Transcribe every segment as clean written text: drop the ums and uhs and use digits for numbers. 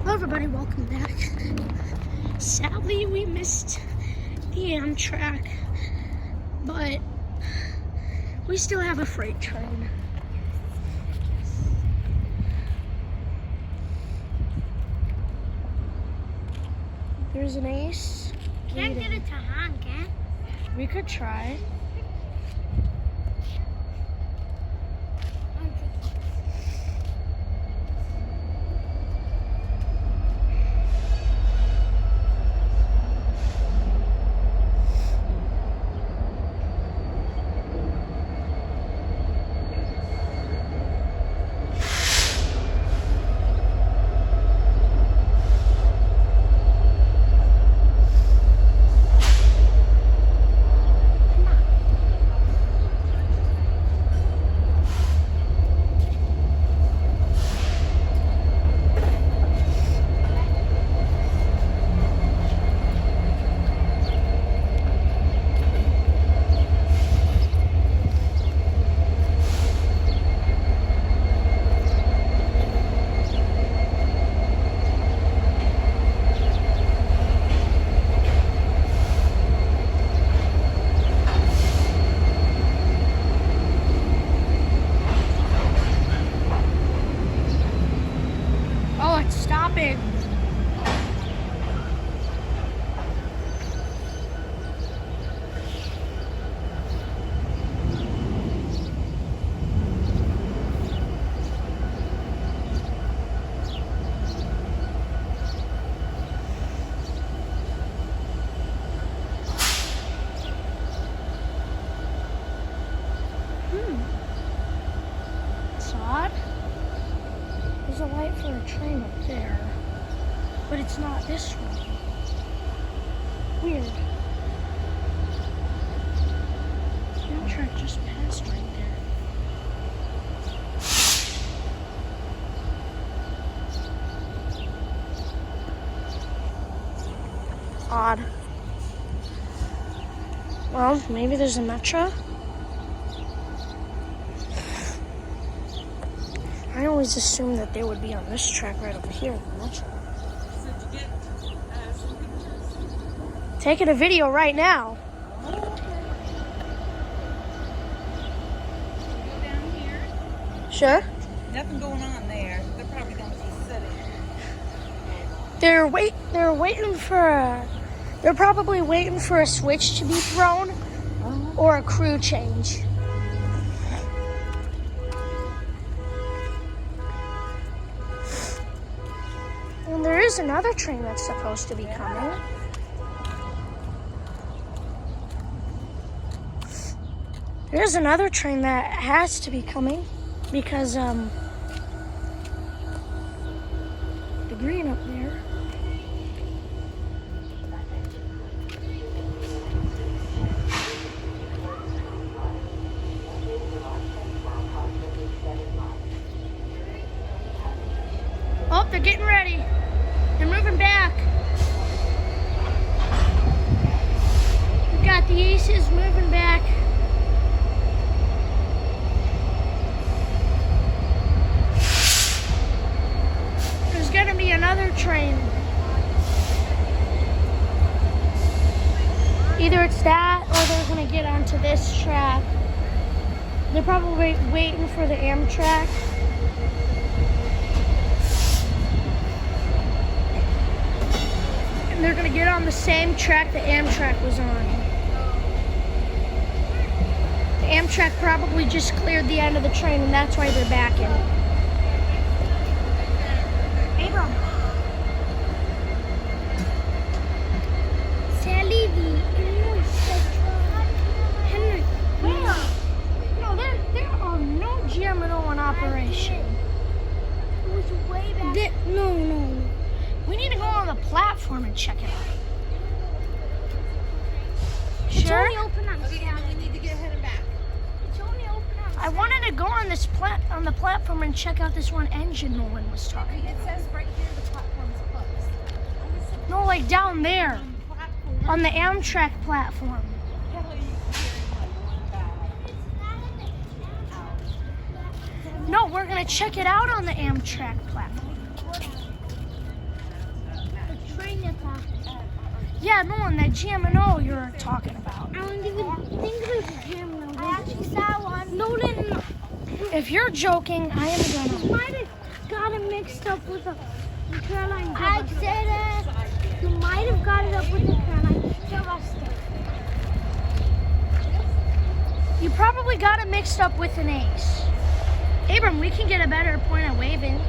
Hello everybody, welcome back. Sadly, we missed the Amtrak, but we still have a freight train. There's an Ace. Can't get it to honk, eh? We could try. Stopping. It's odd. There's a light for a train up there, but it's not this one. Weird. The Amtrak just passed right there. Odd. Well, maybe there's a metro. I always assumed that they would be on this track right over here, the metro. So did you get some pictures? Taking a video right now. Oh, okay. Go down here. Sure. Nothing going on there. They're probably going to be sitting. They're probably waiting for a switch to be thrown or a crew change. And there is another train that's supposed to be coming. There's another train that has to be coming because the green up there. Oh, they're getting ready. They're moving back. We've got the Aces moving back. There's gonna be another train. Either it's that or they're gonna get onto this track. They're probably waiting for the Amtrak. And they're gonna get on the same track the Amtrak was on. The Amtrak probably just cleared the end of the train and that's why they're backing. Abram. Sally, Henry. No, there are no GMO in operation. It was way back. No. We need to go on the platform and check it out. It's Sure? only open on Okay, now we need to get heading back. It's only open on I wanted to go on this on the platform and check out this one engine Nolan was talking. It says right here the platform's closed. No, like down there Platform. on the Amtrak platform. Kelly, No, we're gonna check it out on the Amtrak platform. Yeah, Nolan, that GMO you're talking about. I don't even think it was a gym. No, I actually saw one. Nolan, If you're joking, I am gonna. you might have got it mixed up with a Caroline. I said you might have got it up with the Caroline. You probably got it mixed up with an ace. Abram, we can get a better point at waving.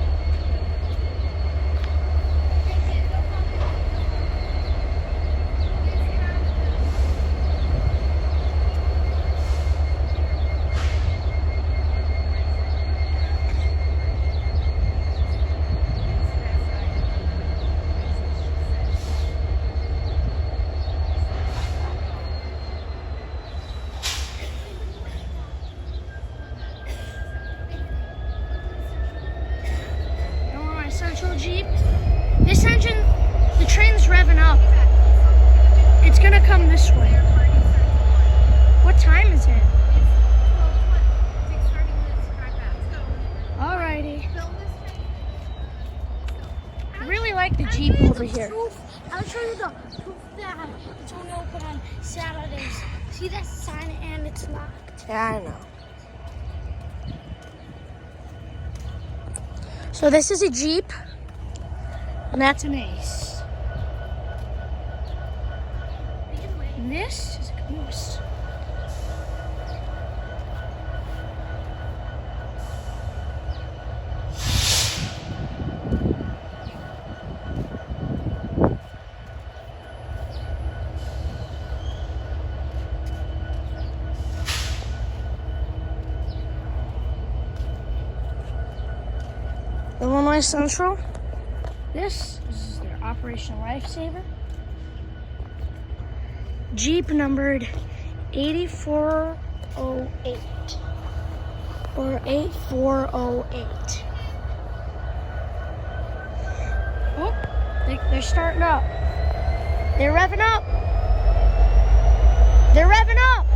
Central Jeep. This engine, the train's revving up. It's gonna come this way. What time is it? Alrighty. I really like the Jeep over here. I'll show you the proof that it's only open on Saturdays. See that sign and it's locked. Yeah, I know. So this is a Jeep, and that's an Ace. And this is a Caboose. Illinois Central. This is their Operational Lifesaver. Jeep numbered 8408 or 8408. Oh, they're starting up. They're revving up. They're revving up.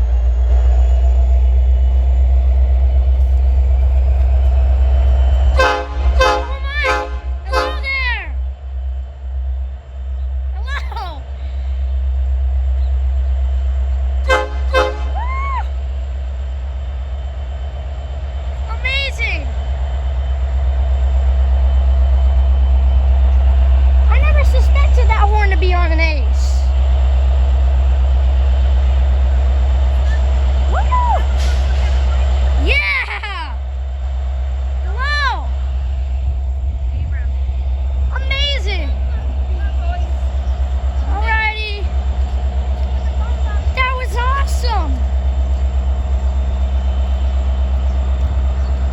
Be on an Ace. Woo! Yeah! Hello! Amazing! Alrighty. That was awesome!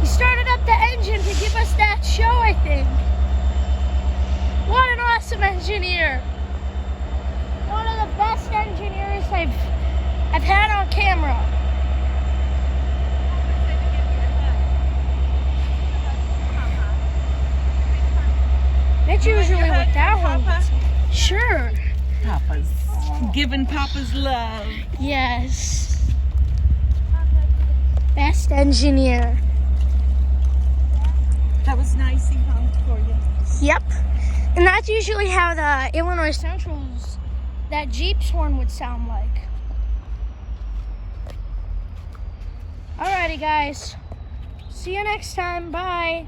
He started up the engine to give us that show, I think. What an awesome engineer! One of the best engineers I've had on camera. That's usually what that one is. Sure. Papa's giving Papa's love. Yes. Best engineer. That was nice. He honked for you. Yep. And that's usually how the Illinois Central's that Jeep's horn would sound like. Alrighty, guys. See you next time. Bye.